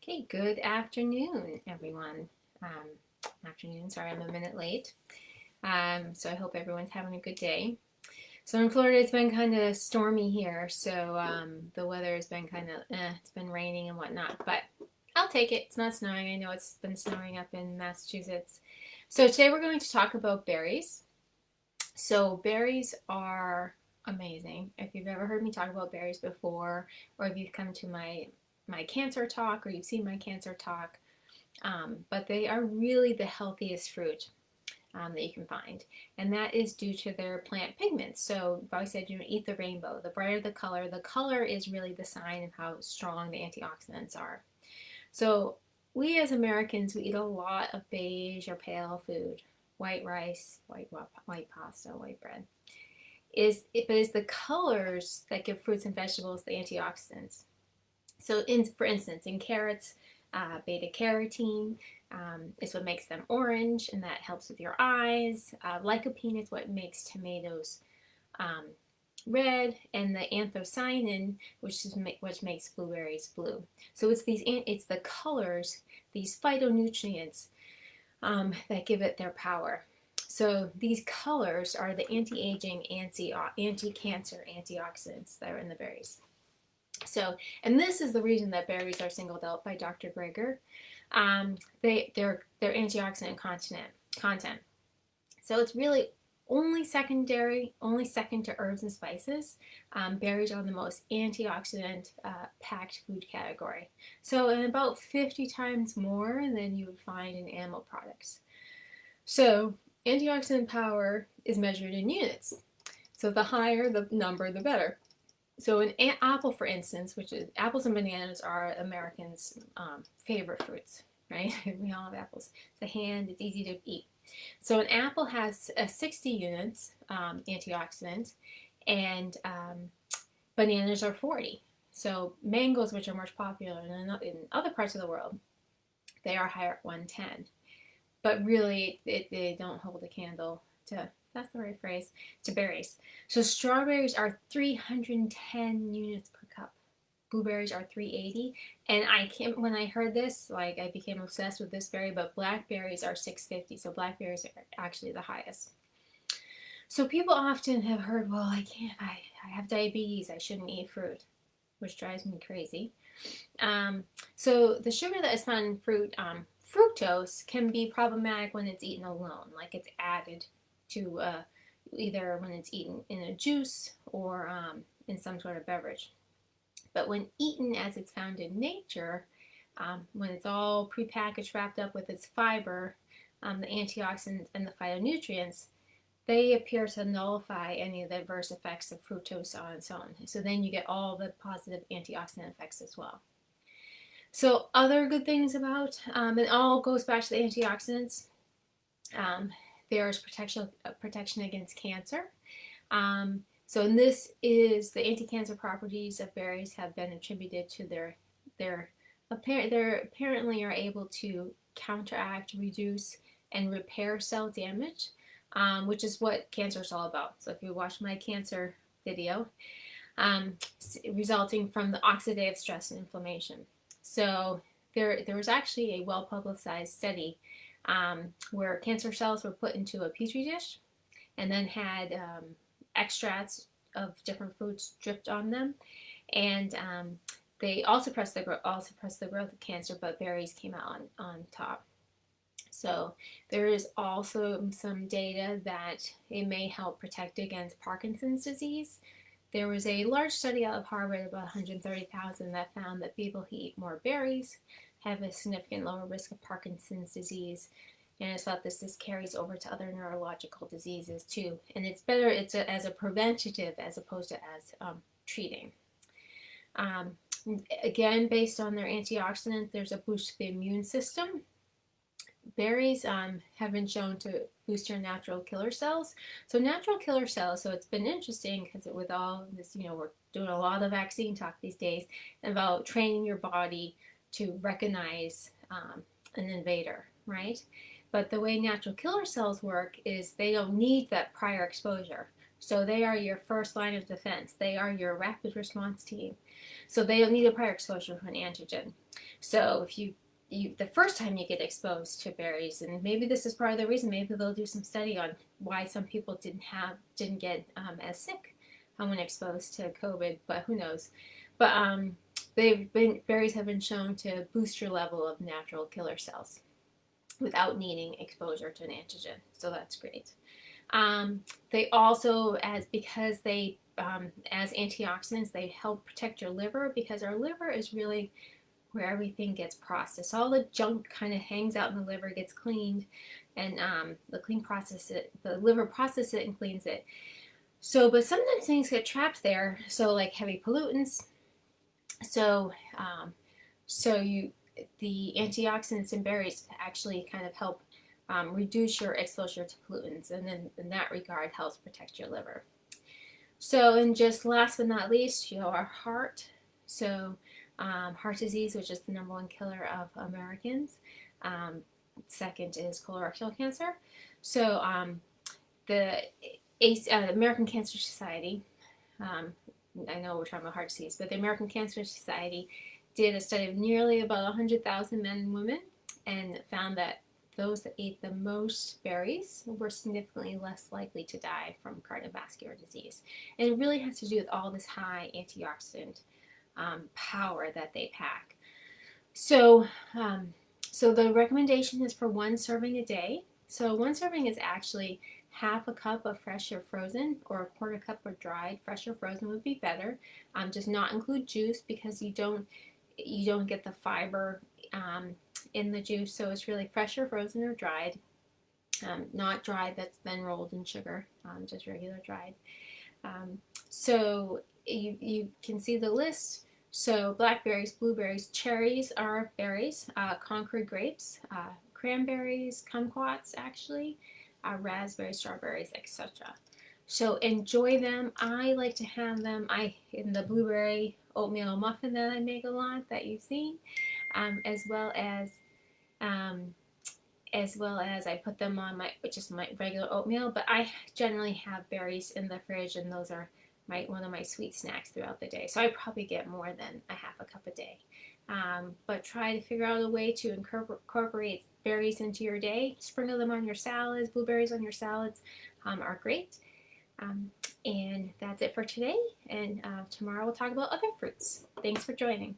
Okay, good afternoon, everyone. Afternoon, sorry, I'm a minute late. So I hope everyone's having a good day. So in Florida, it's been kind of stormy here, so the weather has been kind of, it's been raining and whatnot, but I'll take it. It's not snowing. I know it's been snowing up in Massachusetts. So today we're going to talk about berries. So berries are amazing. If you've ever heard me talk about berries before, or if you've come to my cancer talk or you've seen my cancer talk, but they are really the healthiest fruit that you can find, and that is due to their plant pigments. So I've always said, eat the rainbow. The brighter the color is really the sign of how strong the antioxidants are. So we as Americans, we eat a lot of beige or pale food, white rice, white pasta, white bread. But it's the colors that give fruits and vegetables the antioxidants. So, for instance, in carrots, beta carotene is what makes them orange, and that helps with your eyes. Lycopene is what makes tomatoes um, red, and the anthocyanin, which makes blueberries blue. So it's the colors, these phytonutrients that give it their power. So these colors are the anti-aging, anti-cancer antioxidants that are in the berries. So, and this is the reason that berries are singled out by Dr. Greger. Their antioxidant content. So it's really only second to herbs and spices. Berries are the most antioxidant packed food category. So, and about 50 times more than you would find in animal products. So, antioxidant power is measured in units. So, the higher the number, the better. So an apple, for instance, which is apples and bananas are Americans' favorite fruits, right? We all have apples. It's a hand, it's easy to eat. So an apple has 60 units antioxidant, and bananas are 40. So mangoes, which are much popular in other parts of the world, they are higher at 110. But really, they don't hold a candle to, that's the right phrase, to berries. So strawberries are 310 units per cup. Blueberries are 380. And when I heard this, like I became obsessed with this berry, but blackberries are 650. So blackberries are actually the highest. So people often have heard, well, I have diabetes, I shouldn't eat fruit, which drives me crazy. So the sugar that is found in fruit, fructose, can be problematic when it's eaten alone, like it's added to either when it's eaten in a juice or in some sort of beverage. But when eaten as it's found in nature, when it's all prepackaged, wrapped up with its fiber, the antioxidants and the phytonutrients, they appear to nullify any of the adverse effects of fructose on its own. So then you get all the positive antioxidant effects as well. So other good things about, it all goes back to the antioxidants. There's protection against cancer. So this is the anti-cancer properties of berries have been attributed to their apparently are able to counteract, reduce, and repair cell damage, which is what cancer is all about. So if you watch my cancer video, resulting from the oxidative stress and inflammation. So there was actually a well-publicized study where cancer cells were put into a petri dish and then had extracts of different fruits dripped on them, and they all suppressed the growth of cancer, but berries came out on top. So there is also some data that it may help protect against Parkinson's disease. There was a large study out of Harvard, about 130,000, that found that people who eat more berries have a significant lower risk of Parkinson's disease. And it's thought this carries over to other neurological diseases too. And it's better as a preventative as opposed to as treating. Again, based on their antioxidants, there's a boost to the immune system. Berries have been shown to boost your natural killer cells. So natural killer cells, so it's been interesting because with all this, we're doing a lot of vaccine talk these days about training your body to recognize an invader, right? But the way natural killer cells work is they don't need that prior exposure. So they are your first line of defense. They are your rapid response team. So they don't need a prior exposure to an antigen. So if the first time you get exposed to berries, and maybe this is part of the reason, maybe they'll do some study on why some people didn't get as sick when exposed to COVID, but who knows? But berries have been shown to boost your level of natural killer cells without needing exposure to an antigen. So that's great. They also, because they as antioxidants, they help protect your liver, because our liver is really where everything gets processed. All the junk kind of hangs out in the liver, gets cleaned, and the liver processes it and cleans it. So, but sometimes things get trapped there. So, like heavy pollutants. So, the antioxidants in berries actually kind of help reduce your exposure to pollutants, and then in that regard helps protect your liver. So, and just last but not least, your heart. So, heart disease, which is the #1 killer of Americans. Second is colorectal cancer. So, the American Cancer Society, I know we're talking about heart disease, but the American Cancer Society did a study of nearly about 100,000 men and women, and found that those that ate the most berries were significantly less likely to die from cardiovascular disease. And it really has to do with all this high antioxidant power that they pack. So, so the recommendation is for 1 serving a day. So 1 serving is actually half a cup of fresh or frozen, or a quarter cup of dried. Fresh or frozen would be better. Does not include juice, because you don't get the fiber in the juice. So it's really fresh or frozen or dried. Not dried that's then rolled in sugar, just regular dried. So you can see the list. So blackberries, blueberries, cherries are berries, Concord grapes, cranberries, kumquats actually, raspberries, strawberries, etc. So enjoy them. I like to have them in the blueberry oatmeal muffin that I make a lot, that you've seen, as well as I put them on my regular oatmeal. But I generally have berries in the fridge, and those are one of my sweet snacks throughout the day. So I probably get more than a half a cup a day. But try to figure out a way to incorporate berries into your day. Sprinkle them on your salads. Blueberries on your salads are great. And that's it for today. And tomorrow we'll talk about other fruits. Thanks for joining.